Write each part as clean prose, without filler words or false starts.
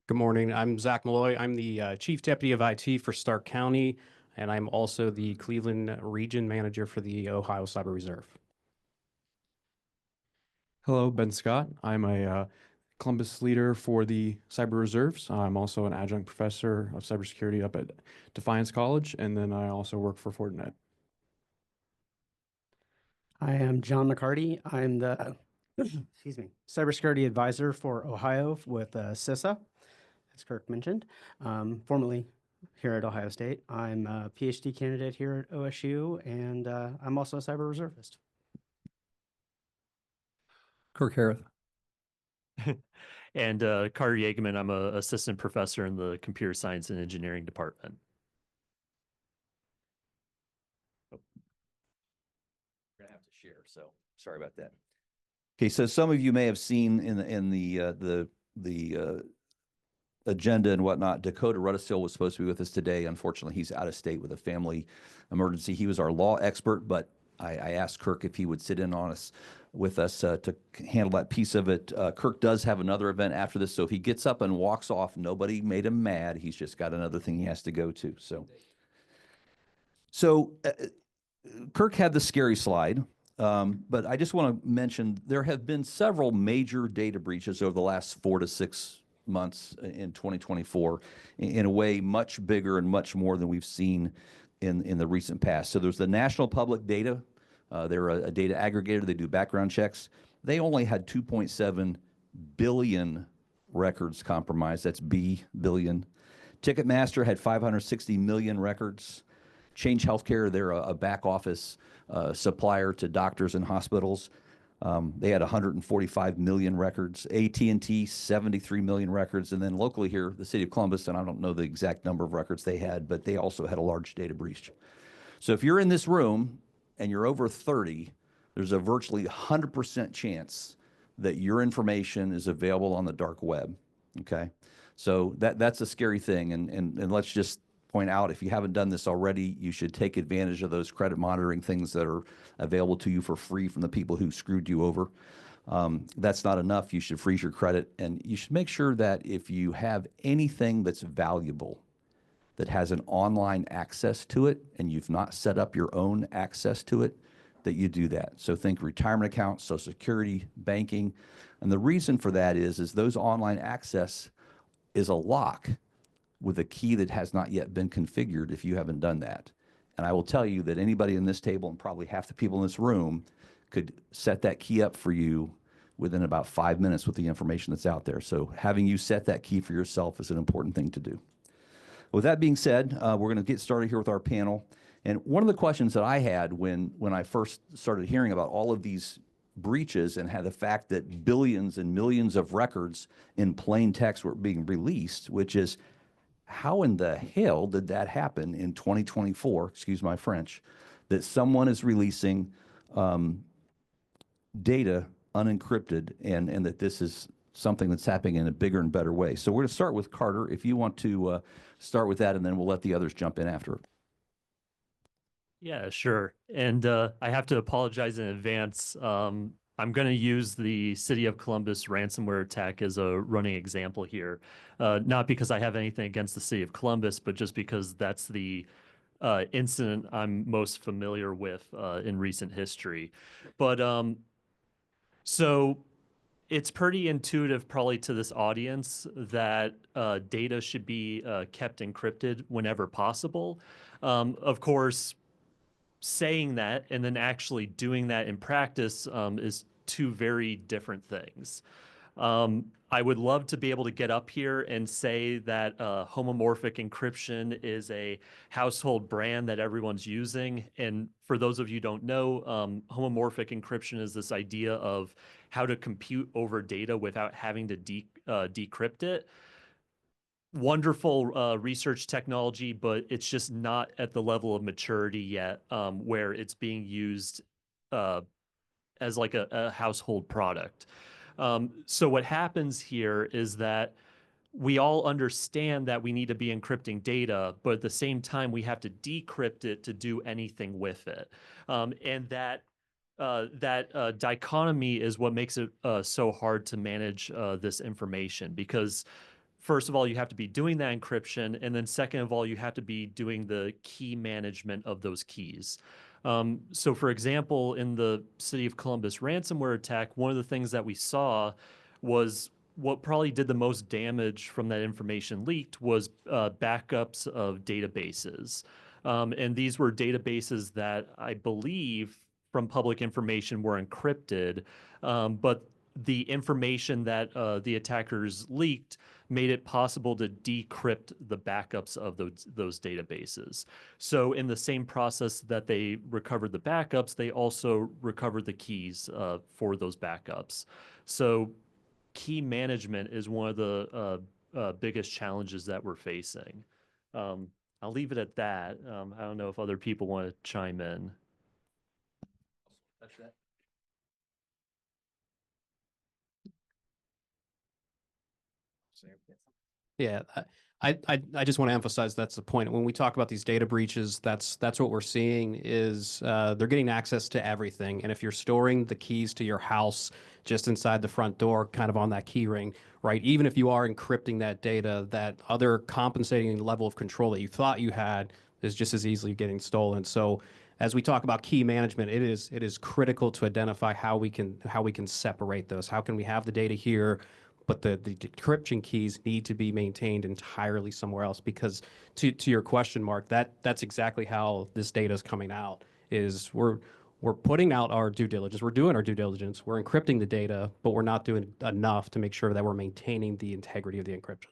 Good morning. I'm Zach Malloy. I'm the Chief Deputy of IT for Stark County, and I'm also the Cleveland Region Manager for the Ohio Cyber Reserve. Hello, Ben Scott. I'm a Columbus leader for the Cyber Reserves. I'm also an adjunct professor of cybersecurity up at Defiance College, and then I also work for Fortinet. I am John McCarty. I'm the excuse me, cybersecurity advisor for Ohio with CISA, as Kirk mentioned, formerly here at Ohio State. I'm a PhD candidate here at OSU, and I'm also a cyber reservist. Kirk Harrith. And Carter Yagemann, I'm an assistant professor in the computer science and engineering department. We're gonna have to share, so sorry about that. Okay, so some of you may have seen in the agenda and whatnot, Dakota Ruddisill was supposed to be with us today. Unfortunately, he's out of state with a family emergency. He was our law expert, but I asked Kirk if he would sit in on us with us to handle that piece of it. Kirk does have another event after this, so if he gets up and walks off, nobody made him mad. He's just got another thing he has to go to. So Kirk had the scary slide, but I just want to mention there have been several major data breaches over the last 4 to 6 months in 2024 in a way much bigger and much more than we've seen in the recent past. So there's the National Public Data. They're a data aggregator. They do background checks. They only had 2.7 billion records compromised. That's billion. Ticketmaster had 560 million records. Change Healthcare, they're a back office supplier to doctors and hospitals. They had 145 million records. AT&T, 73 million records. And then locally here, the city of Columbus, and I don't know the exact number of records they had, but they also had a large data breach. So if you're in this room and you're over 30, there's a virtually 100% chance that your information is available on the dark web, okay? So that's a scary thing, and let's just point out, if you haven't done this already, you should take advantage of those credit monitoring things that are available to you for free from the people who screwed you over. That's not enough. You should freeze your credit, and you should make sure that if you have anything that's valuable that has an online access to it and you've not set up your own access to it, that you do that. So think retirement accounts, Social Security, banking. And the reason for that is those online access is a lock with a key that has not yet been configured if you haven't done that. And I will tell you that anybody in this table and probably half the people in this room could set that key up for you within about 5 minutes with the information that's out there. So having you set that key for yourself is an important thing to do. With that being said, we're going to get started here with our panel. And one of the questions that I had when I first started hearing about all of these breaches and had the fact that billions and millions of records in plain text were being released, which is, how in the hell did that happen in 2024, excuse my French, that someone is releasing data unencrypted and that this is something that's happening in a bigger and better way? So we're going to start with Carter, if you want to start with that, and then we'll let the others jump in after. Yeah, sure. And I have to apologize in advance. I'm going to use the City of Columbus ransomware attack as a running example here. Not because I have anything against the City of Columbus, but just because that's the incident I'm most familiar with in recent history. But so it's pretty intuitive probably to this audience that data should be kept encrypted whenever possible. Of course, saying that and then actually doing that in practice is two very different things. I would love to be able to get up here and say that homomorphic encryption is a household brand that everyone's using. And for those of you who don't know, homomorphic encryption is this idea of how to compute over data without having to decrypt it. Wonderful research technology, but it's just not at the level of maturity yet where it's being used as like a household product. So what happens here is that we all understand that we need to be encrypting data, but at the same time, we have to decrypt it to do anything with it. And that dichotomy is what makes it so hard to manage this information, because first of all, you have to be doing that encryption. And then second of all, you have to be doing the key management of those keys. So for example, in the City of Columbus ransomware attack, one of the things that we saw was what probably did the most damage from that information leaked was backups of databases. And these were databases that I believe from public information were encrypted, but the information that the attackers leaked made it possible to decrypt the backups of those databases. So in the same process that they recovered the backups, they also recovered the keys for those backups. So key management is one of the biggest challenges that we're facing. I'll leave it at that. I don't know if other people want to chime in. Yeah, I just want to emphasize that's the point. When we talk about these data breaches, that's what we're seeing is they're getting access to everything. And if you're storing the keys to your house just inside the front door, kind of on that key ring, right? Even if you are encrypting that data, that other compensating level of control that you thought you had is just as easily getting stolen. So as we talk about key management, it is critical to identify how we can separate those. How can we have the data here, but the decryption keys need to be maintained entirely somewhere else? Because to your question, Mark, that's exactly how this data is coming out. Is we're putting out our due diligence, we're doing our due diligence, we're encrypting the data, but we're not doing enough to make sure that we're maintaining the integrity of the encryption.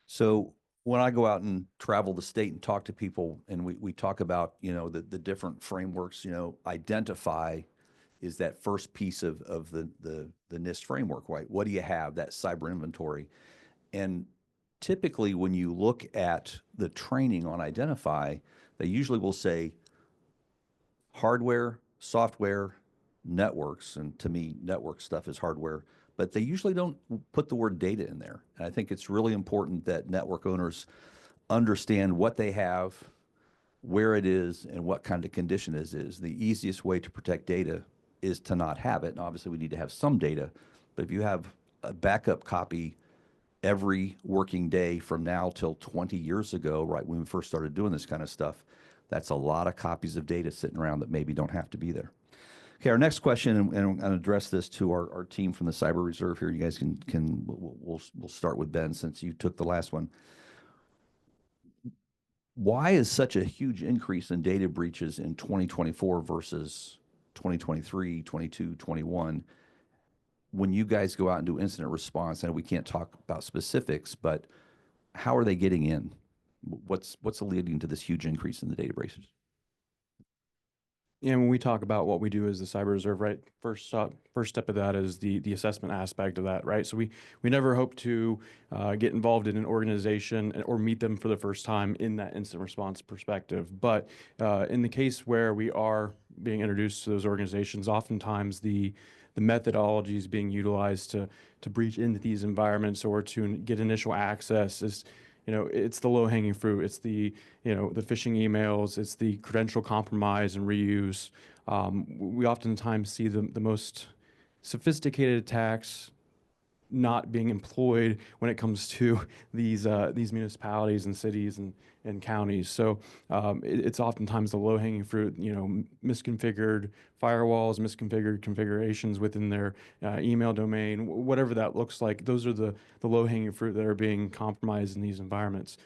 So when I go out and travel the state and talk to people, and we talk about, the different frameworks, identify is that first piece of the NIST framework, right? What do you have? That cyber inventory. And typically when you look at the training on identify, they usually will say hardware, software, networks, and to me, network stuff is hardware, but they usually don't put the word data in there. And I think it's really important that network owners understand what they have, where it is, and what kind of condition it is. The easiest way to protect data is to not have it. And obviously we need to have some data, but if you have a backup copy every working day from now till 20 years ago, right when we first started doing this kind of stuff, that's a lot of copies of data sitting around that maybe don't have to be there. Okay, our next question, and I'm going to address this to our team from the Cyber Reserve here. You guys we'll start with Ben since you took the last one. Why is such a huge increase in data breaches in 2024 versus 2023, 22, 21? When you guys go out and do incident response, and we can't talk about specifics, but how are they getting in? What's leading to this huge increase in the data breaches? Yeah, when we talk about what we do as the Cyber Reserve, right, first step of that is the assessment aspect of that, right? So we never hope to get involved in an organization or meet them for the first time in that incident response perspective. But in the case where we are being introduced to those organizations, oftentimes the methodologies being utilized to breach into these environments or to get initial access is, it's the low-hanging fruit. It's the phishing emails. It's the credential compromise and reuse. We oftentimes see the most sophisticated attacks not being employed when it comes to these municipalities and cities and counties. So it's oftentimes the low-hanging fruit, misconfigured firewalls, misconfigured configurations within their email domain, whatever that looks like. Those are the low-hanging fruit that are being compromised in these environments.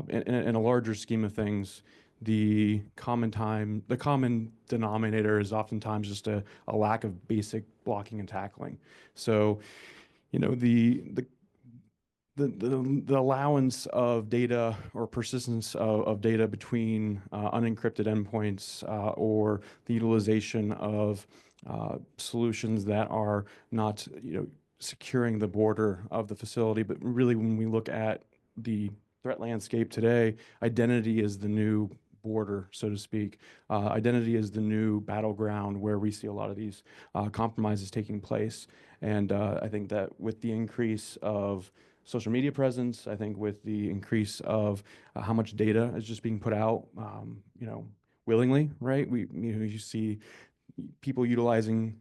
In a larger scheme of things, the common denominator is oftentimes just a lack of basic blocking and tackling. So, the allowance of data or persistence of data between unencrypted endpoints or the utilization of solutions that are not, securing the border of the facility. But really, when we look at the threat landscape today, identity is the new border, so to speak. Identity is the new battleground where we see a lot of these compromises taking place. And I think that with the increase of social media presence, I think with the increase of how much data is just being put out, willingly, right? You see, people utilizing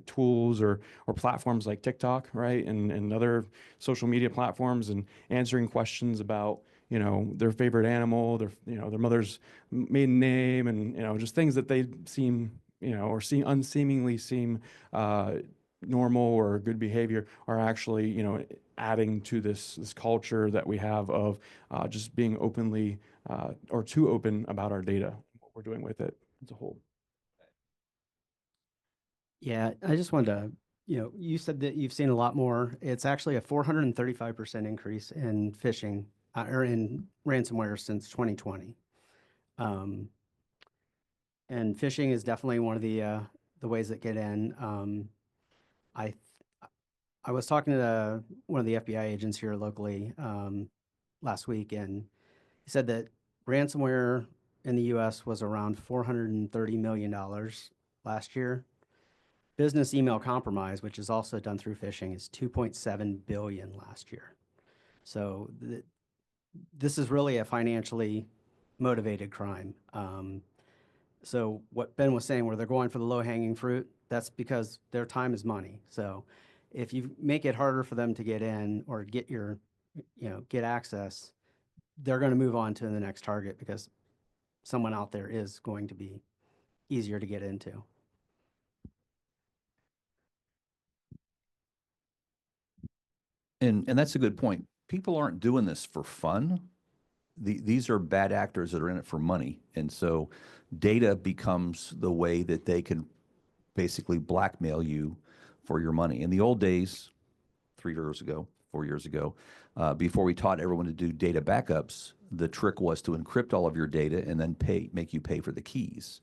tools or platforms like TikTok, right, and other social media platforms, and answering questions about, you know, their favorite animal, their, you know, their mother's maiden name, and, you know, just things that they seem, you know, or unseemingly seem normal or good behavior, are actually, you know, adding to this culture that we have of just being openly or too open about our data, what we're doing with it as a whole. Yeah, I just wanted to, you know, you said that you've seen a lot more. It's actually a 435% increase in phishing or in ransomware since 2020. And phishing is definitely one of the ways that get in. I I was talking to one of the FBI agents here locally last week, and he said that ransomware in the U.S. was around $430 million last year. Business email compromise, which is also done through phishing, is 2.7 billion last year. So this is really a financially motivated crime. So what Ben was saying, where they're going for the low-hanging fruit, that's because their time is money. So if you make it harder for them to get in or get your, you know, get access, they're going to move on to the next target because someone out there is going to be easier to get into. And that's a good point. People aren't doing this for fun. These are bad actors that are in it for money. And so data becomes the way that they can basically blackmail you for your money. In the old days, 3 years ago, 4 years ago, before we taught everyone to do data backups, the trick was to encrypt all of your data and then make you pay for the keys.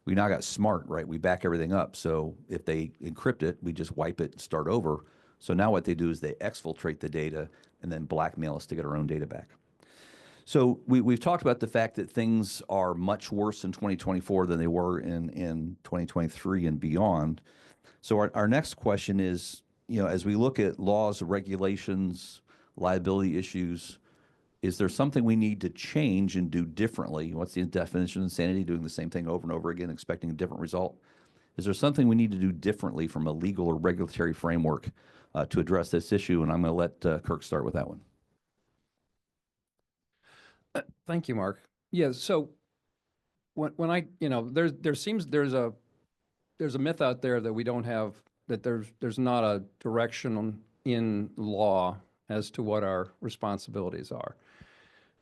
We now got smart, right? We back everything up. So if they encrypt it, we just wipe it and start over. So now what they do is they exfiltrate the data and then blackmail us to get our own data back. So we've talked about the fact that things are much worse in 2024 than they were in 2023 and beyond. So our next question is, you know, as we look at laws, regulations, liability issues, is there something we need to change and do differently? What's the definition of insanity? Doing the same thing over and over again, expecting a different result? Is there something we need to do differently from a legal or regulatory framework to address this issue? And I'm going to let Kirk start with that one. Thank you, Mark. Yeah, so when I, you know, there's a myth out there that we don't have, that there's not a direction in law as to what our responsibilities are.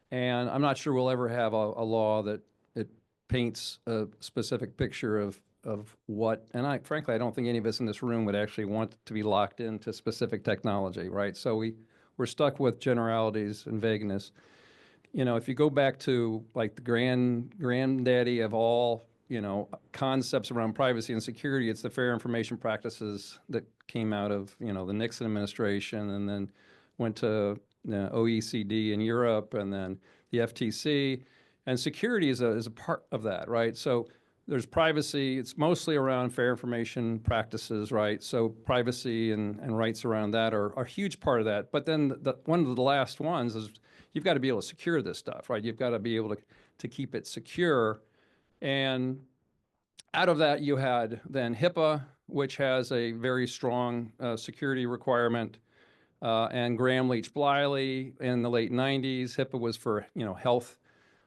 And I'm not sure we'll ever have a law that it paints a specific picture of what, and frankly, I don't think any of us in this room would actually want to be locked into specific technology, right? So we're stuck with generalities and vagueness. You know, if you go back to like the granddaddy of all, you know, concepts around privacy and security, it's the Fair Information Practices that came out of, you know, the Nixon administration, and then went to the OECD in Europe, and then the FTC. And security is a part of that, right? So there's privacy. It's mostly around fair information practices, right? So privacy and rights around that are a huge part of that. But then one of the last ones is you've got to be able to secure this stuff, right? You've got to be able to keep it secure. And out of that, you had then HIPAA, which has a very strong security requirement, and Graham-Leach-Bliley in the late 90s. HIPAA was for, you know, health,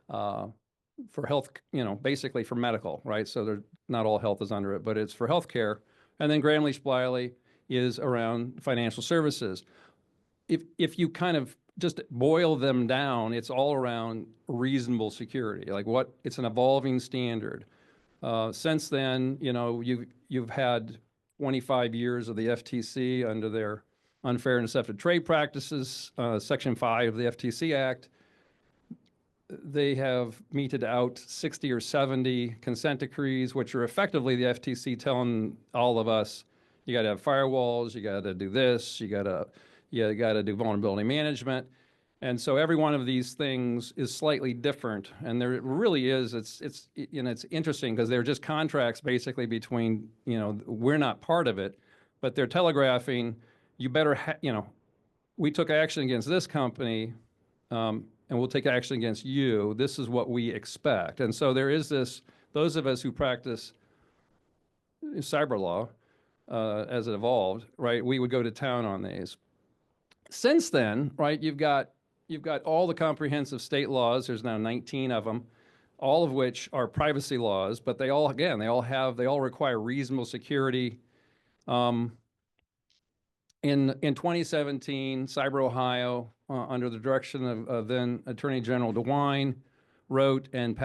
you know, basically for medical, right? So not all health is under it, but it's for healthcare. And then Graham-Leach-Bliley is around financial services. If you kind of just boil them down, it's all around reasonable security. Like it's an evolving standard. Since then, you know, you've had 25 years of the FTC under their Unfair and Deceptive Trade Practices, Section 5 of the FTC Act. They have meted out 60 or 70 consent decrees, which are effectively the FTC telling all of us, you got to have firewalls, you got to do this, you got to do vulnerability management. And so every one of these things is slightly different, and there really is. It's you know, it's interesting because they're just contracts basically between, you know, we're not part of it, but they're telegraphing, you better you know, we took action against this company, and we'll take action against you. This is what we expect. And so there is this. Those of us who practice cyber law, as it evolved, right, we would go to town on these. Since then, right, you've got all the comprehensive state laws. There's now 19 of them, all of which are privacy laws, but they all require reasonable security. In 2017, Cyber Ohio, under the direction of then Attorney General DeWine, wrote and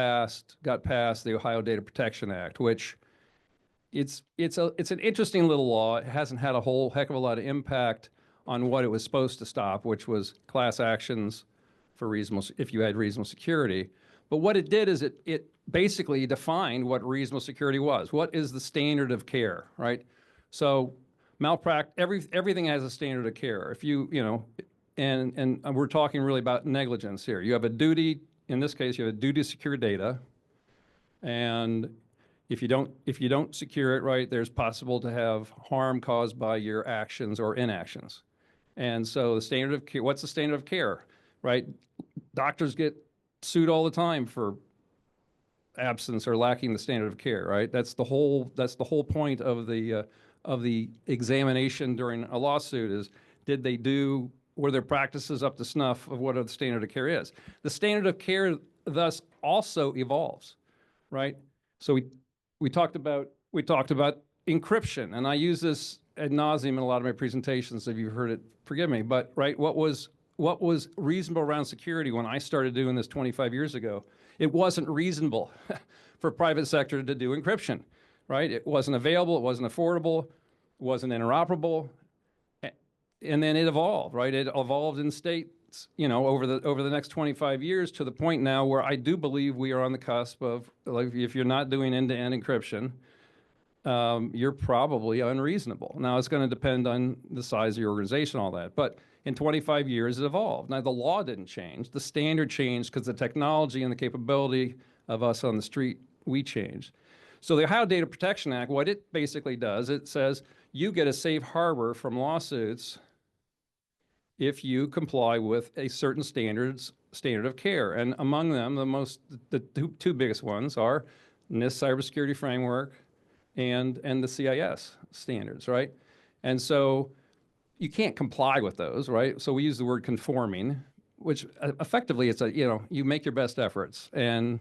got passed the Ohio Data Protection Act, which it's an interesting little law. It hasn't had a whole heck of a lot of impact on what it was supposed to stop, which was class actions for if you had reasonable security. But what it did is it basically defined what reasonable security was. What is the standard of care, right? So malpractice, everything has a standard of care. If and we're talking really about negligence here. You have a duty, in this case, you have a duty to secure data, and if you don't secure it right, there's possible to have harm caused by your actions or inactions. And so the standard of care, what's the standard of care, right? Doctors get sued all the time for absence or lacking the standard of care, right? That's the whole point of the examination during a lawsuit is, were their practices up to snuff of what the standard of care is? The standard of care thus also evolves, right? So we talked about encryption, and I use this ad nauseum in a lot of my presentations. If you've heard it, forgive me. But right, what was reasonable around security when I started doing this 25 years ago? It wasn't reasonable for private sector to do encryption, right? It wasn't available, it wasn't affordable, it wasn't interoperable, and then it evolved, right? It evolved in states, over the next 25 years to the point now where I do believe we are on the cusp of, like, if you're not doing end-to-end encryption, you're probably unreasonable. Now, it's going to depend on the size of your organization, all that. But in 25 years, it evolved. Now, the law didn't change. The standard changed because the technology and the capability of us on the street, we changed. So the Ohio Data Protection Act, what it basically does, it says you get a safe harbor from lawsuits if you comply with a certain standard of care. And among them, the two biggest ones are NIST Cybersecurity Framework and the CIS standards, right? And so you can't comply with those, right? So we use the word conforming, which effectively it's you make your best efforts, and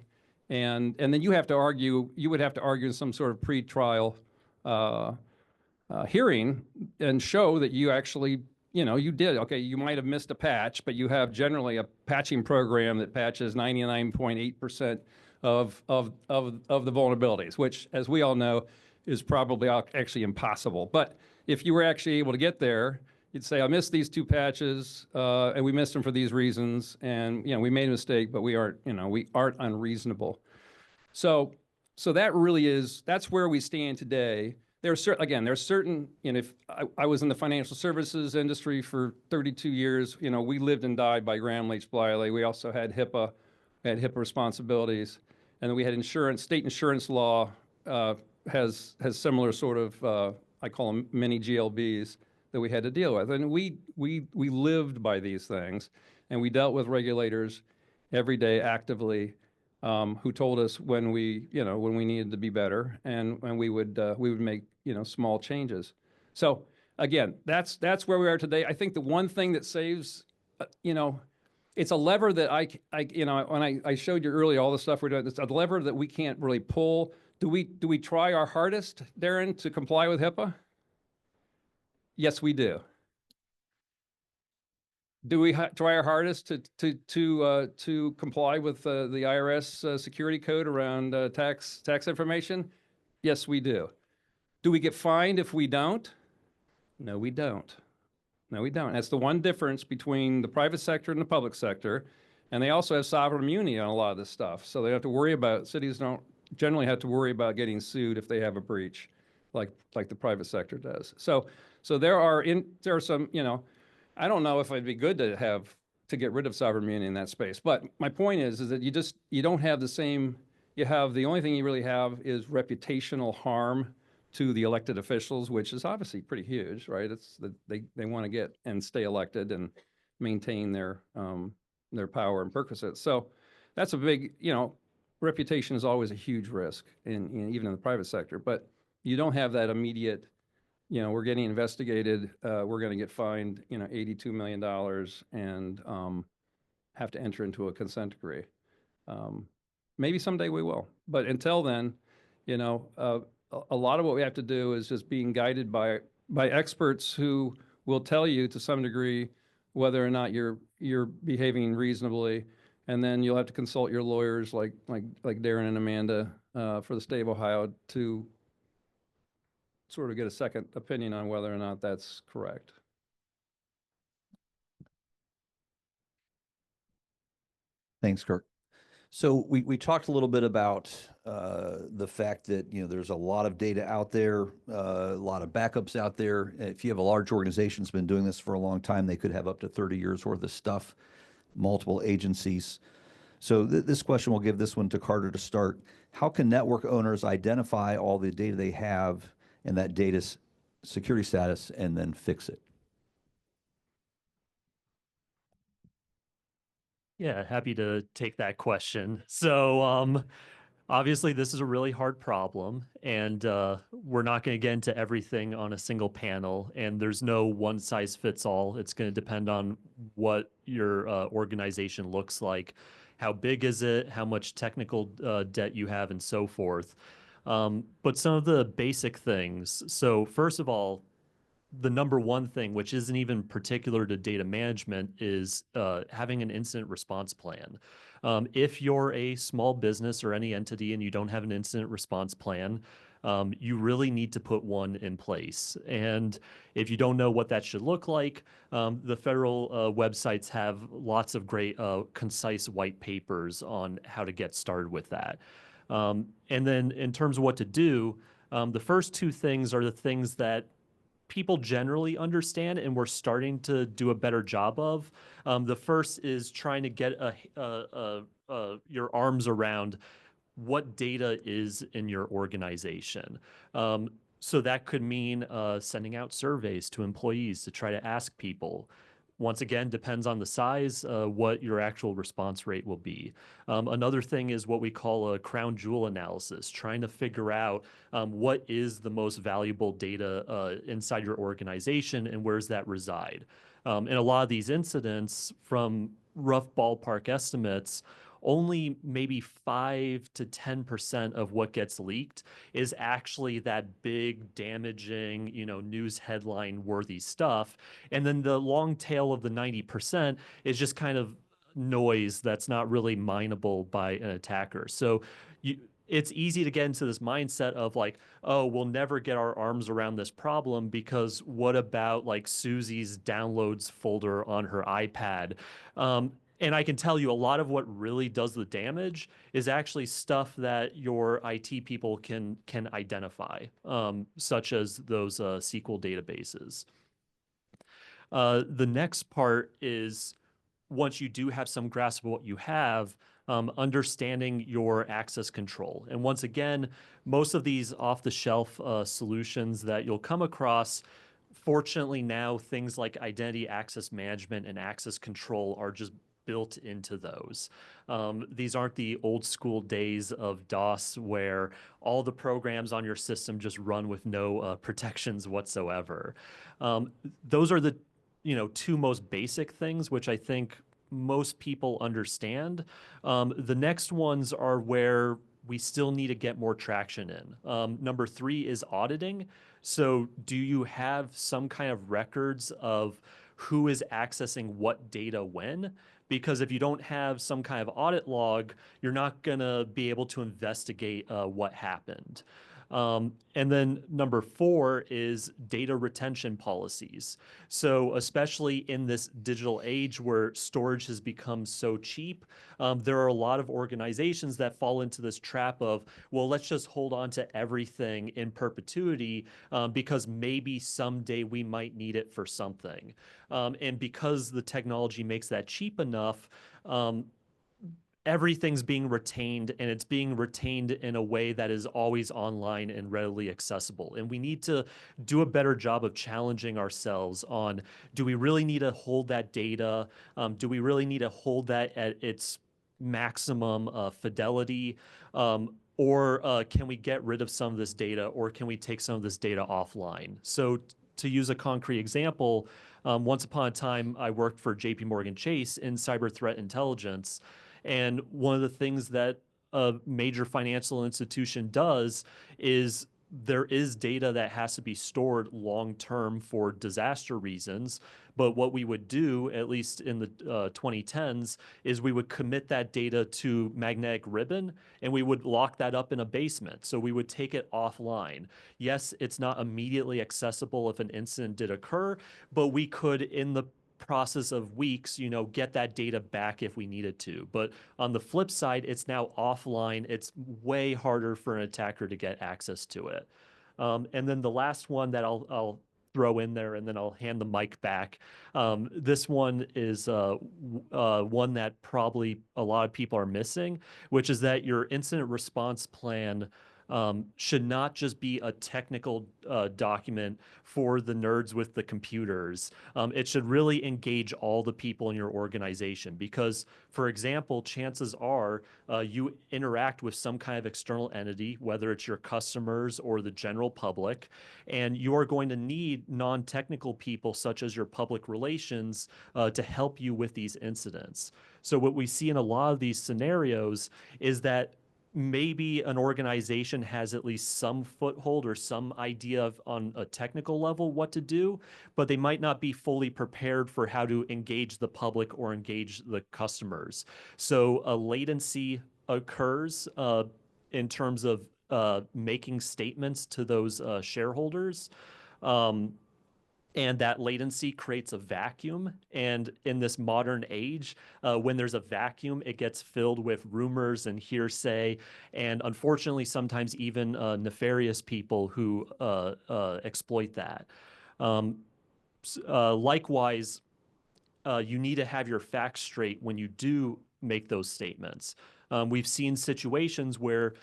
then you would have to argue in some sort of pre-trial hearing and show that you actually, you did. Okay, you might have missed a patch, but you have generally a patching program that patches 99.8% of the vulnerabilities, which, as we all know, is probably actually impossible. But if you were actually able to get there, you'd say, I missed these two patches, and we missed them for these reasons, and we made a mistake, but we aren't unreasonable. So that really that's where we stand today. There's certain, if I was in the financial services industry for 32 years, we lived and died by Gramm-Leach-Bliley. We also had HIPAA responsibilities, and then we had insurance. State insurance law has similar sort of, I call them mini GLBs that we had to deal with. And we lived by these things, and we dealt with regulators every day actively, who told us when we needed to be better, and we would make small changes. So again, that's where we are today. I think the one thing that saves, it's a lever that when I showed you earlier all the stuff we're doing, it's a lever that we can't really pull. Do we try our hardest, Darren, to comply with HIPAA? Yes, we do. Do we try our hardest to comply with the IRS security code around tax information? Yes, we do. Do we get fined if we don't? No, we don't. No, we don't. That's the one difference between the private sector and the public sector. And they also have sovereign immunity on a lot of this stuff. So they don't have to worry about, cities don't generally have to worry about getting sued if they have a breach, like the private sector does. So there are some, I don't know if it'd be good to get rid of sovereign immunity in that space. But my point is that you don't have the same, the only thing you really have is reputational harm to the elected officials, which is obviously pretty huge, right? It's that they want to get and stay elected and maintain their power and perquisites. So that's a big, reputation is always a huge risk even in the private sector. But you don't have that immediate, we're getting investigated, we're going to get fined, $82 million and have to enter into a consent decree. Maybe someday we will, but until then, a lot of what we have to do is just being guided by experts who will tell you to some degree whether or not you're behaving reasonably, and then you'll have to consult your lawyers like Darren and Amanda for the state of Ohio to sort of get a second opinion on whether or not that's correct. Thanks, Kirk. So we talked a little bit about the fact that there's a lot of data out there, a lot of backups out there. If you have a large organization that's been doing this for a long time, they could have up to 30 years worth of stuff, multiple agencies. So this question, we'll give this one to Carter to start. How can network owners identify all the data they have and that data's security status and then fix it? Yeah, happy to take that question. So obviously this is a really hard problem, and we're not going to get into everything on a single panel, and there's no one size fits all. It's going to depend on what your organization looks like, how big is it, how much technical debt you have, and so forth. But some of the basic things. So first of all, the number one thing, which isn't even particular to data management, is having an incident response plan. If you're a small business or any entity and you don't have an incident response plan, you really need to put one in place. And if you don't know what that should look like, the federal websites have lots of great concise white papers on how to get started with that. And then in terms of what to do, the first two things are the things that people generally understand and we're starting to do a better job of. The first is trying to get your arms around what data is in your organization. So that could mean sending out surveys to employees to try to ask people. Once again, depends on the size, what your actual response rate will be. Another thing is what we call a crown jewel analysis, trying to figure out what is the most valuable data inside your organization and where's that reside. In a lot of these incidents, from rough ballpark estimates, only maybe 5 to 10% of what gets leaked is actually that big, damaging, news headline worthy stuff. And then the long tail of the 90% is just kind of noise that's not really mineable by an attacker. So it's easy to get into this mindset of like, oh, we'll never get our arms around this problem because what about like Susie's downloads folder on her iPad? And I can tell you a lot of what really does the damage is actually stuff that your IT people can identify, such as those SQL databases. The next part is, once you do have some grasp of what you have, understanding your access control. And once again, most of these off-the-shelf solutions that you'll come across, fortunately now things like identity access management and access control are just built into those. These aren't the old school days of DOS where all the programs on your system just run with no protections whatsoever. Those are the two most basic things, which I think most people understand. The next ones are where we still need to get more traction in. Number 3 is auditing. So do you have some kind of records of who is accessing what data when? Because if you don't have some kind of audit log, you're not going to be able to investigate what happened. And then number 4 is data retention policies. So especially in this digital age where storage has become so cheap, there are a lot of organizations that fall into this trap of, well, let's just hold on to everything in perpetuity because maybe someday we might need it for something. And because the technology makes that cheap enough, everything's being retained, and it's being retained in a way that is always online and readily accessible. And we need to do a better job of challenging ourselves on, do we really need to hold that data? Do we really need to hold that at its maximum fidelity? or can we get rid of some of this data, or can we take some of this data offline? So to use a concrete example, once upon a time, I worked for JP Morgan Chase in cyber threat intelligence. And one of the things that a major financial institution does is there is data that has to be stored long term for disaster reasons. But what we would do, at least in the 2010s, is we would commit that data to magnetic ribbon and we would lock that up in a basement. So we would take it offline. Yes, it's not immediately accessible if an incident did occur, but we could, in the process of weeks, get that data back if we needed to. But on the flip side, it's now offline. It's way harder for an attacker to get access to it. And then the last one that I'll throw in there, and then I'll hand the mic back. This one is one that probably a lot of people are missing, which is that your incident response plan should not just be a technical document for the nerds with the computers. It should really engage all the people in your organization because, for example, chances are you interact with some kind of external entity, whether it's your customers or the general public, and you are going to need non-technical people such as your public relations to help you with these incidents. So what we see in a lot of these scenarios is that maybe an organization has at least some foothold or some idea of, on a technical level, what to do, but they might not be fully prepared for how to engage the public or engage the customers. So a latency occurs in terms of making statements to those shareholders. And that latency creates a vacuum. And in this modern age, when there's a vacuum, it gets filled with rumors and hearsay. And unfortunately, sometimes even nefarious people who exploit that. Likewise, you need to have your facts straight when you do make those statements. We've seen situations where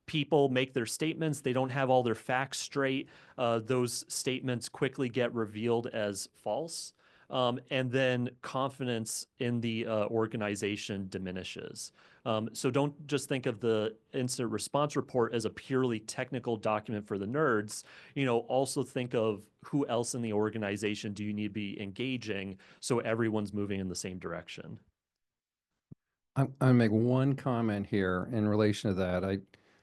people make their statements, they don't have all their facts straight. Those statements quickly get revealed as false. And then confidence in the organization diminishes. So don't just think of the incident response report as a purely technical document for the nerds. Also think of who else in the organization do you need to be engaging so everyone's moving in the same direction. I'm going to make one comment here in relation to that. I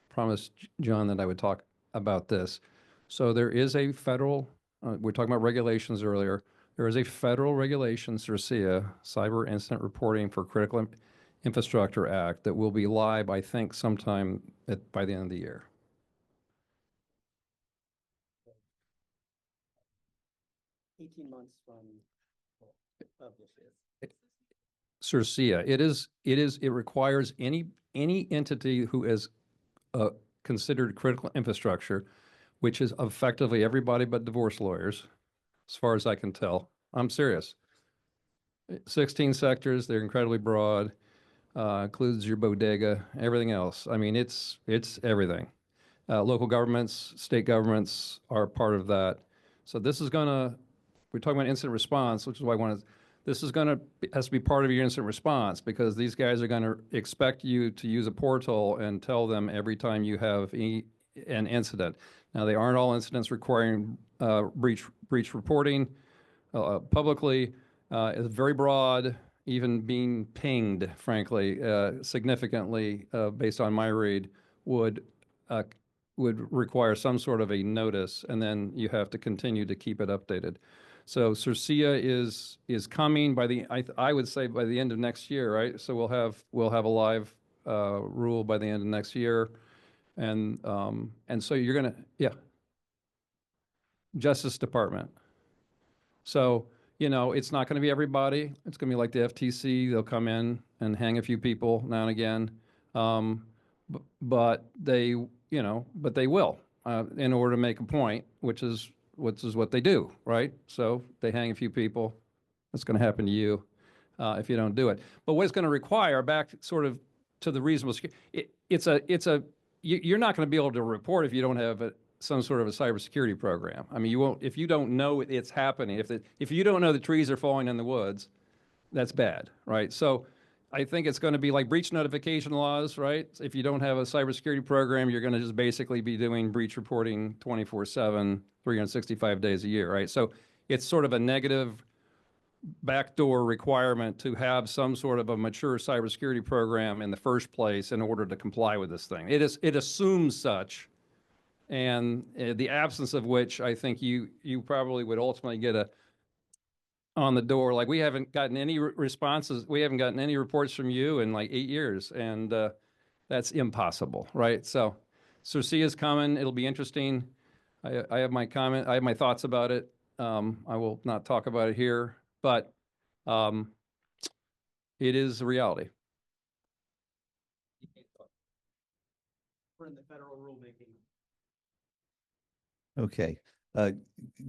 promised John that I would talk about this. So there is a federal, we're talking about regulations earlier. There is a federal regulation, CIRCIA, Cyber Incident Reporting for Critical Infrastructure Act, that will be live, I think, sometime by the end of the year. Months from CIRCIA, it requires any entity who is considered critical infrastructure, which is effectively everybody but divorce lawyers, as far as I can tell. I'm serious. 16 sectors, they're incredibly broad, includes your bodega, everything else. I mean, it's everything. Local governments, state governments are part of that. So this is we're talking about incident response, which is why I wanted, this is has to be part of your incident response, because these guys are going to expect you to use a portal and tell them every time you have an incident. Now, they aren't all incidents requiring breach reporting publicly. It's very broad, even being pinged, frankly, significantly based on my read would require some sort of a notice, and then you have to continue to keep it updated. So CIRCIA is coming by I would say by the end of next year, right? So we'll have a live rule by the end of next year, and so you're gonna, yeah, Justice Department. So it's not going to be everybody. It's going to be like the FTC. They'll come in and hang a few people now and again, but they will in order to make a point, which is what they do, right? So they hang a few people. That's going to happen to you if you don't do it. But what it's going to require, back sort of to the reasonable, you're not going to be able to report if you don't have some sort of a cybersecurity program. I mean, you won't, if you don't know it's happening, if you don't know the trees are falling in the woods, that's bad, right? So I think it's going to be like breach notification laws, right? If you don't have a cybersecurity program, you're going to just basically be doing breach reporting 24/7, 365 days a year, right? So it's sort of a negative backdoor requirement to have some sort of a mature cybersecurity program in the first place in order to comply with this thing. It assumes such, and the absence of which I think you probably would ultimately get a on the door. Like we haven't gotten any responses. We haven't gotten any reports from you in like 8 years, and that's impossible, right? So CERCIA is coming. It'll be interesting. I have my comment. I have my thoughts about it. I will not talk about it here, but it is a reality. We're in the federal rulemaking. Okay.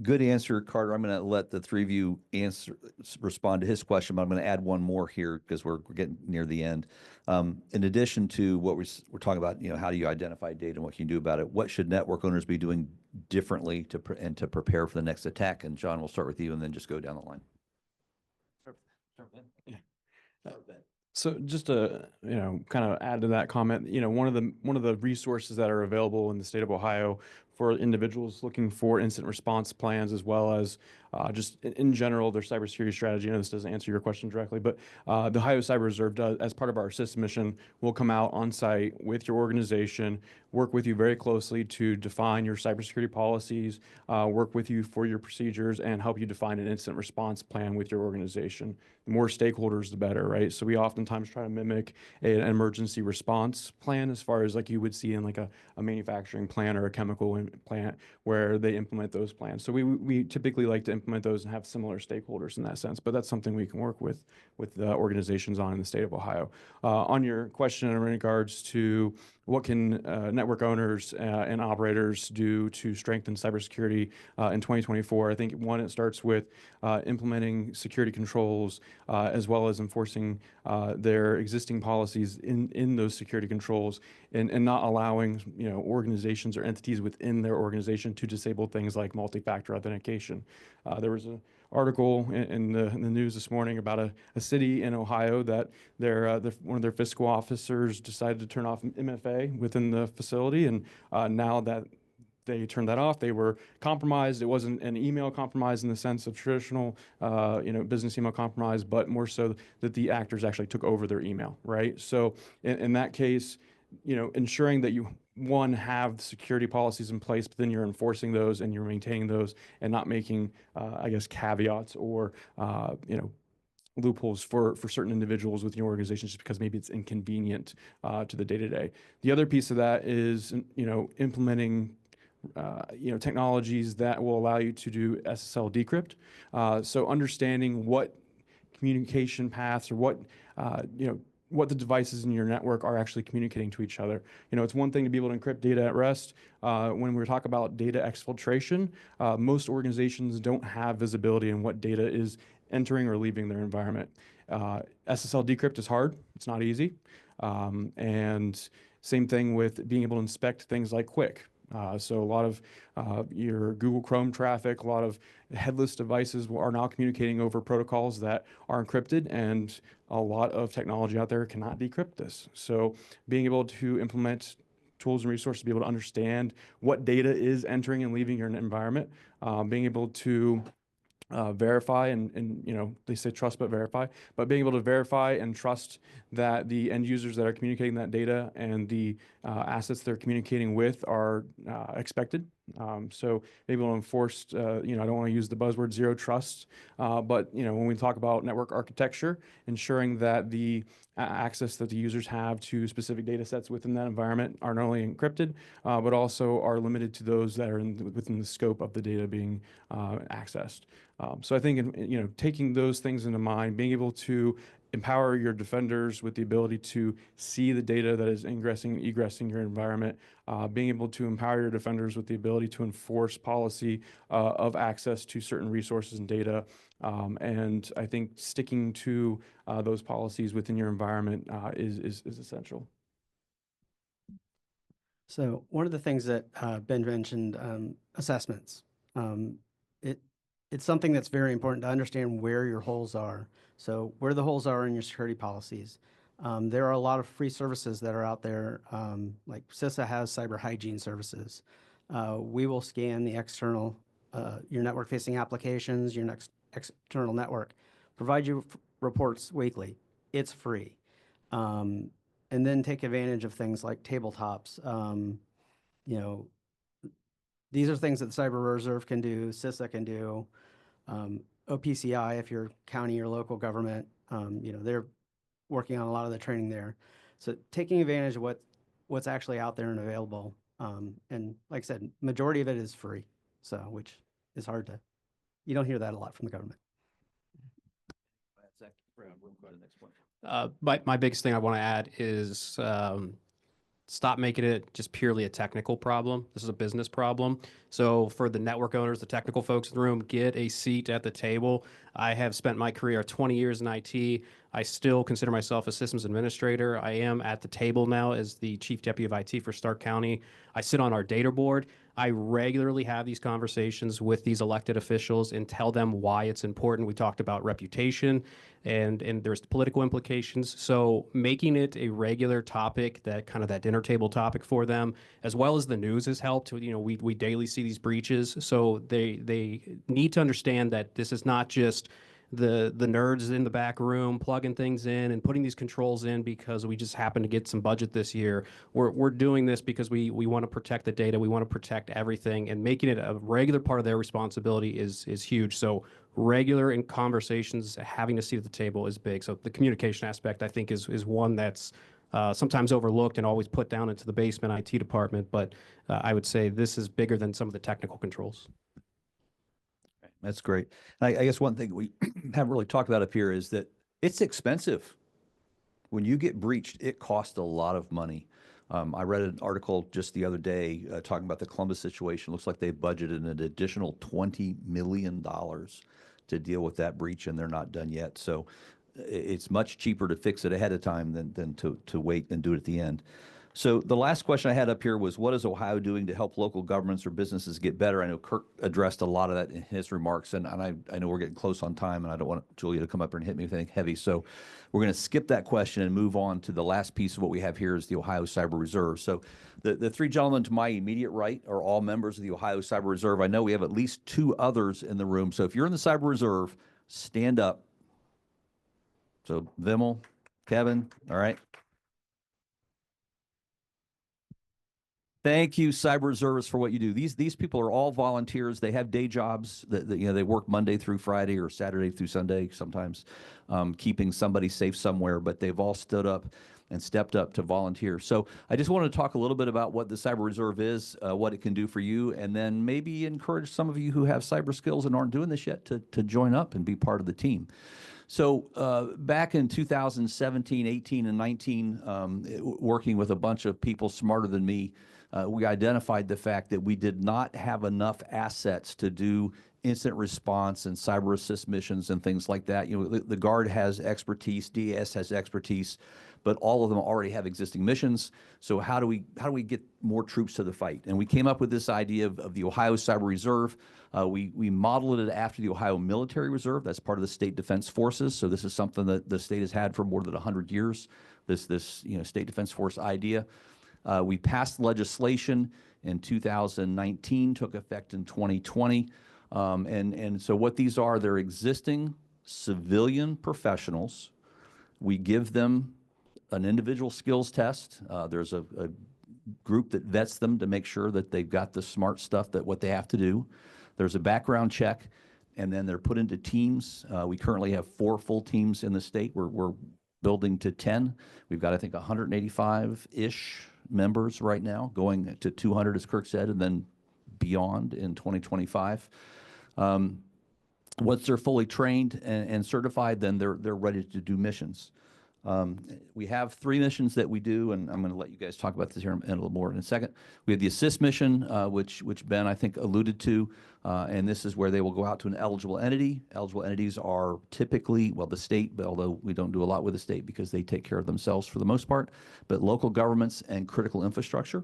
Good answer, Carter. I'm going to let the three of you respond to his question, but I'm going to add one more here because we're getting near the end. In addition to what we're talking about, how do you identify data and what can you do about it? What should network owners be doing differently to prepare for the next attack? And John, we'll start with you and then just go down the line. So just to, kind of add to that comment, one of the resources that are available in the state of Ohio for individuals looking for incident response plans, as well as just in general, their cybersecurity strategy. I know this doesn't answer your question directly, but the Ohio Cyber Reserve does, as part of our system mission, will come out on site with your organization, work with you very closely to define your cybersecurity policies, work with you for your procedures, and help you define an incident response plan with your organization. The more stakeholders, the better, right? So we oftentimes try to mimic an emergency response plan as far as like you would see in like a manufacturing plant or a chemical plant where they implement those plans. So we typically like to implement those and have similar stakeholders in that sense, but that's something we can work with organizations on in the state of Ohio. On your question in regards to what can network owners and operators do to strengthen cybersecurity in 2024? I think one, it starts with implementing security controls as well as enforcing their existing policies in those security controls and not allowing organizations or entities within their organization to disable things like multi-factor authentication. There was an article in the news this morning about a city in Ohio that one of their fiscal officers decided to turn off MFA within the facility, and now that they turned that off, they were compromised. It wasn't an email compromise in the sense of traditional, business email compromise, but more so that the actors actually took over their email, right? So in that case, ensuring that you have security policies in place, but then you're enforcing those and you're maintaining those and not making, caveats or, loopholes for certain individuals within your organization just because maybe it's inconvenient to the day-to-day. The other piece of that is, implementing technologies that will allow you to do SSL decrypt. So understanding what communication paths or what the devices in your network are actually communicating to each other. It's one thing to be able to encrypt data at rest. When we talk about data exfiltration, most organizations don't have visibility in what data is entering or leaving their environment. SSL decrypt is hard. It's not easy. And same thing with being able to inspect things like Quick. So a lot of your Google Chrome traffic, a lot of headless devices are now communicating over protocols that are encrypted, and a lot of technology out there cannot decrypt this. So being able to implement tools and resources to be able to understand what data is entering and leaving your environment, being able to verify and they say trust but verify, but being able to verify and trust that the end users that are communicating that data and the assets they're communicating with are expected. So being able to enforce, I don't want to use the buzzword zero trust, but when we talk about network architecture, ensuring that the access that the users have to specific data sets within that environment are not only encrypted, but also are limited to those that are within the scope of the data being accessed. So I think, taking those things into mind, being able to empower your defenders with the ability to see the data that is ingressing and egressing your environment, being able to empower your defenders with the ability to enforce policy of access to certain resources and data. And I think sticking to those policies within your environment is essential. So one of the things that Ben mentioned, assessments. It's something that's very important to understand where your holes are. So where the holes are in your security policies. There are a lot of free services that are out there. Like CISA has cyber hygiene services. We will scan the external, your network facing applications, your next external network, provide you reports weekly. It's free. And then take advantage of things like tabletops. You know, these are things that the Cyber Reserve can do, CISA can do, OPCI if you're county or local government, you know, they're working on a lot of the training there. So taking advantage of what's actually out there and available. And like I said, majority of it is free. So, which is hard to, you don't hear that a lot from the government. My biggest thing I want to add is stop making it just purely a technical problem. This is a business problem. So for the network owners, the technical folks in the room, get a seat at the table. I have spent my career 20 years in IT. I still consider myself a systems administrator. I am at the table now as the chief deputy of IT for Stark County. I sit on our data board. I regularly have these conversations with these elected officials and tell them why it's important. We talked about reputation and there's political implications. So making it a regular topic, that kind of that dinner table topic for them, as well as the news has helped. You know, we daily see these breaches. So they need to understand that this is not just the nerds in the back room plugging things in and putting these controls in because we just happen to get some budget this year. We're doing this because we want to protect the data. We want to protect everything, and making it a regular part of their responsibility is huge. So regular in conversations, having a seat at the table is big. So the communication aspect, I think, is one that's sometimes overlooked and always put down into the basement IT department. But I would say this is bigger than some of the technical controls. That's great. And I guess one thing we haven't really talked about up here is that it's expensive. When you get breached, it costs a lot of money. I read an article just the other day talking about the Columbus situation. Looks like they budgeted an additional $20 million to deal with that breach, and they're not done yet. So it's much cheaper to fix it ahead of time than to wait and do it at the end. So the last question I had up here was, what is Ohio doing to help local governments or businesses get better? I know Kirk addressed a lot of that in his remarks, and I know we're getting close on time, and I don't want Julia to come up here and hit me with anything heavy. So we're going to skip that question and move on to the last piece of what we have here is the Ohio Cyber Reserve. So the three gentlemen to my immediate right are all members of the Ohio Cyber Reserve. I know we have at least two others in the room. So if you're in the Cyber Reserve, stand up. So Vimmel, Kevin, all right. Thank you, Cyber Reservists, for what you do. These people are all volunteers. They have day jobs that you know, they work Monday through Friday or Saturday through Sunday, sometimes keeping somebody safe somewhere. But they've all stood up and stepped up to volunteer. So I just wanted to talk a little bit about what the Cyber Reserve is, what it can do for you, and then maybe encourage some of you who have cyber skills and aren't doing this yet to join up and be part of the team. So back in 2017, 18, and 19, working with a bunch of people smarter than me, we identified the fact that we did not have enough assets to do incident response and cyber assist missions and things like that. You know, the Guard has expertise, DAS has expertise, but all of them already have existing missions. So how do we get more troops to the fight? And we came up with this idea of the Ohio Cyber Reserve. We modeled it after the Ohio Military Reserve. That's part of the state defense forces. So this is something that the state has had for more than 100 years. This you know, state defense force idea. We passed legislation in 2019, took effect in 2020. And so what these are, they're existing civilian professionals. We give them an individual skills test. There's a group that vets them to make sure that they've got the smart stuff, that what they have to do. There's a background check, and then they're put into teams. We currently have 4 full teams in the state. We're building to 10. We've got, I think, 185-ish members right now, going to 200, as Kirk said, and then beyond in 2025. Once they're fully trained and certified, then they're ready to do missions. We have 3 missions that we do, and I'm going to let you guys talk about this here in a little more in a second. We have the assist mission, which Ben, I think, alluded to, and this is where they will go out to an eligible entity. Eligible entities are typically, well, the state, but although we don't do a lot with the state because they take care of themselves for the most part, but local governments and critical infrastructure.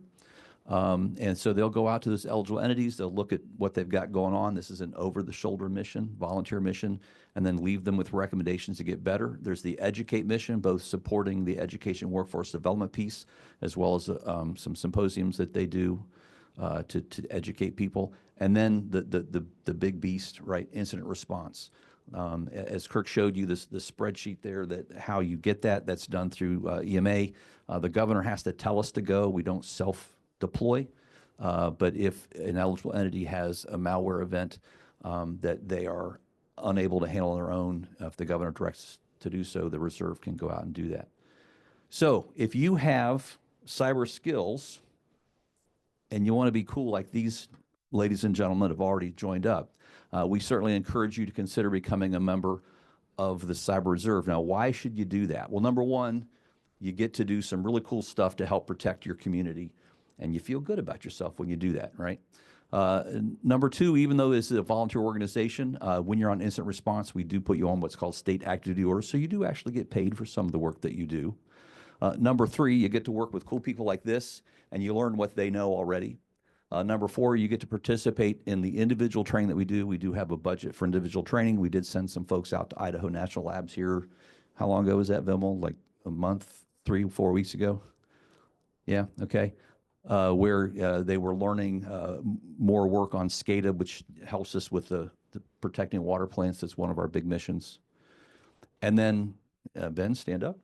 And so they'll go out to those eligible entities, they'll look at what they've got going on. This is an over-the-shoulder mission, volunteer mission, and then leave them with recommendations to get better. There's the educate mission, both supporting the education workforce development piece, as well as some symposiums that they do to educate people. And then the big beast, right, incident response. As Kirk showed you, the spreadsheet there, that how you get that's done through EMA. The governor has to tell us to go. We don't self-deploy. But if an eligible entity has a malware event that they are unable to handle on their own, if the governor directs to do so, the reserve can go out and do that. So if you have cyber skills and you want to be cool like these ladies and gentlemen have already joined up, we certainly encourage you to consider becoming a member of the Cyber Reserve. Now, why should you do that? Well, number one, you get to do some really cool stuff to help protect your community, and you feel good about yourself when you do that, right? Number two, even though this is a volunteer organization, when you're on incident response, we do put you on what's called state active duty orders, so you do actually get paid for some of the work that you do. Number three, you get to work with cool people like this, and you learn what they know already. Number four, you get to participate in the individual training that we do. We do have a budget for individual training. We did send some folks out to Idaho National Labs here. How long ago was that, Vimmel? Like a month, 3-4 weeks ago? Yeah, okay. Where they were learning more work on SCADA, which helps us with the protecting water plants. That's one of our big missions. And then, Ben, stand up.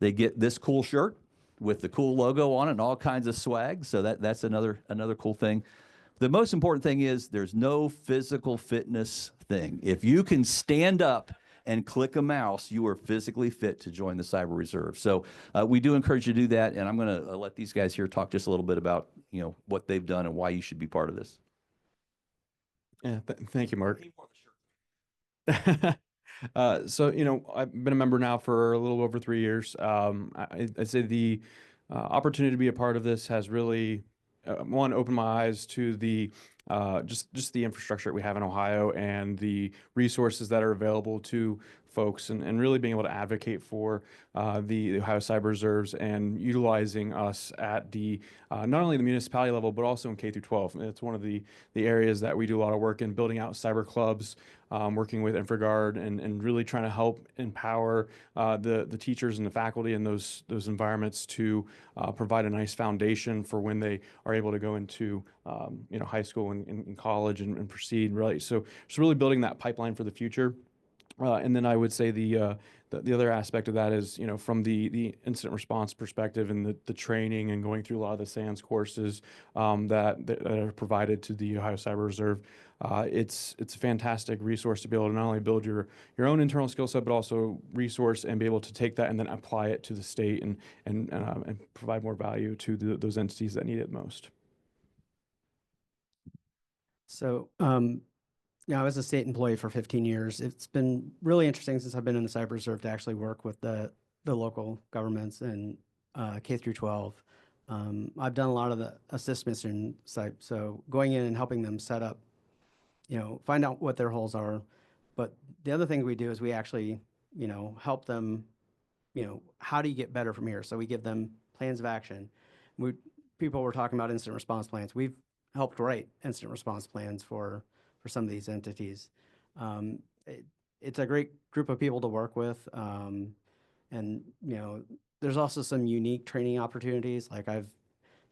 They get this cool shirt with the cool logo on it and all kinds of swag. So that's another cool thing. The most important thing is there's no physical fitness thing. If you can stand up and click a mouse, you are physically fit to join the Cyber Reserve. So we do encourage you to do that. And I'm going to let these guys here talk just a little bit about, you know, what they've done and why you should be part of this. Yeah, thank you, Mark. So, you know, I've been a member now for a little over 3 years. I'd say the opportunity to be a part of this has really, one, opened my eyes to the just the infrastructure that we have in Ohio and the resources that are available to folks, and really being able to advocate for the Ohio Cyber Reserves and utilizing us at the not only the municipality level, but also in K through 12. It's one of the areas that we do a lot of work in, building out cyber clubs, working with InfraGard, and really trying to help empower the teachers and the faculty in those environments to provide a nice foundation for when they are able to go into you know, high school and college and proceed, really. So it's really building that pipeline for the future. And then I would say the other aspect of that is, you know, from the incident response perspective and the training and going through a lot of the SANS courses that are provided to the Ohio Cyber Reserve. It's a fantastic resource to be able to not only build your own internal skill set, but also resource and be able to take that and then apply it to the state and provide more value to those entities that need it most. So, yeah, I was a state employee for 15 years. It's been really interesting since I've been in the Cyber Reserve to actually work with the local governments and K through 12. I've done a lot of the assist mission site, so going in and helping them set up, you know, find out what their holes are. But the other thing we do is we actually, you know, help them, you know, how do you get better from here? So we give them plans of action. People were talking about incident response plans. We've helped write incident response plans for some of these entities. It's a great group of people to work with. And, you know, there's also some unique training opportunities. Like I've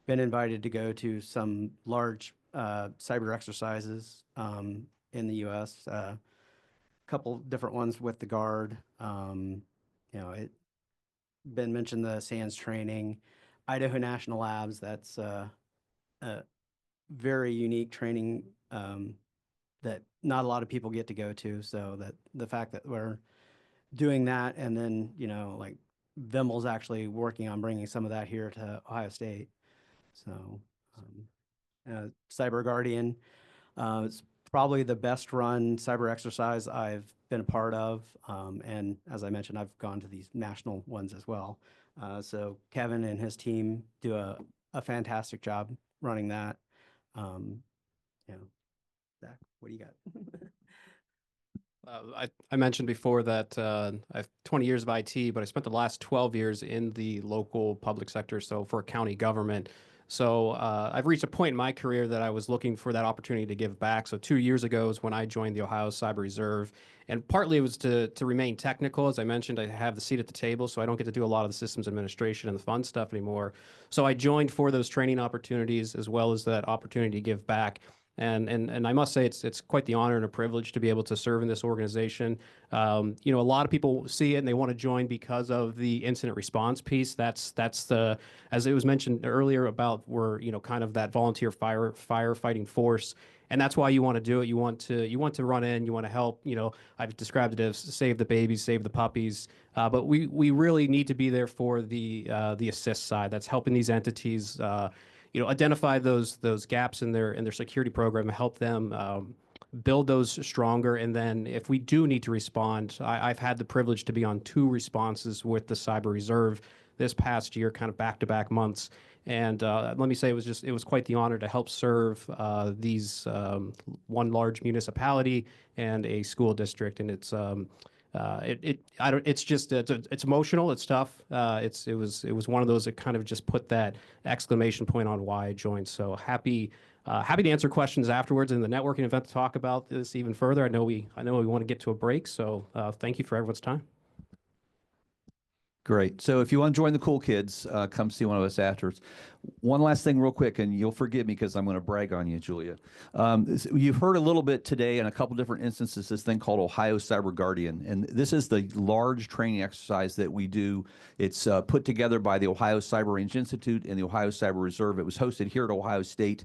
been invited to go to some large cyber exercises in the U.S., a couple different ones with the Guard. You know, Ben mentioned the SANS training, Idaho National Labs. That's a very unique training that not a lot of people get to go to. So that the fact that we're doing that, and then, you know, like Vimmel's actually working on bringing some of that here to Ohio State. So Cyber Guardian, it's probably the best run cyber exercise I've been a part of. And as I mentioned, I've gone to these national ones as well. So Kevin and his team do a fantastic job running that. You know, Zach, what do you got? I mentioned before that I have 20 years of IT, but I spent the last 12 years in the local public sector. So for county government, So I've reached a point in my career that I was looking for that opportunity to give back. So 2 years ago is when I joined the Ohio Cyber Reserve. And partly it was to remain technical. As I mentioned, I have the seat at the table, so I don't get to do a lot of the systems administration and the fun stuff anymore. So I joined for those training opportunities as well as that opportunity to give back. And I must say it's quite the honor and a privilege to be able to serve in this organization. You know, a lot of people see it and they want to join because of the incident response piece. That's the, as it was mentioned earlier about, we're, you know, kind of that volunteer firefighting force. And that's why you want to do it. You want to run in, you want to help. You know, I've described it as save the babies, save the puppies. But we really need to be there for the assist side. That's helping these entities, you know, identify those gaps in their security program and help them build those stronger. And then if we do need to respond, I've had the privilege to be on 2 responses with the Cyber Reserve this past year, kind of back-to-back months. And let me say, it was quite the honor to help serve these one large municipality and a school district. And it's it's emotional. It's tough. It was one of those that kind of just put that exclamation point on why I joined. So happy to answer questions afterwards in the networking event to talk about this even further. I know we want to get to a break. So thank you for everyone's time. Great. So if you want to join the cool kids, come see one of us afterwards. One last thing real quick, and you'll forgive me because I'm going to brag on you, Julia. You've heard a little bit today in a couple different instances, this thing called Ohio Cyber Guardian. And this is the large training exercise that we do. It's put together by the Ohio Cyber Range Institute and the Ohio Cyber Reserve. It was hosted here at Ohio State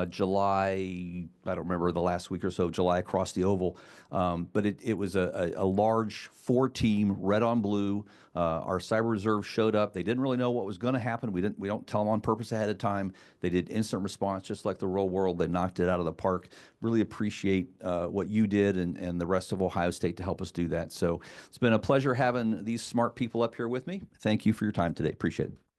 July, I don't remember the last week or so, July across the oval. But it was a large 4-team red on blue. Our Cyber Reserve showed up. They didn't really know what was going to happen. We don't tell them on purpose ahead of time. They did instant response just like the real world. They knocked it out of the park. Really appreciate what you did and the rest of Ohio State to help us do that. So it's been a pleasure having these smart people up here with me. Thank you for your time today. Appreciate it.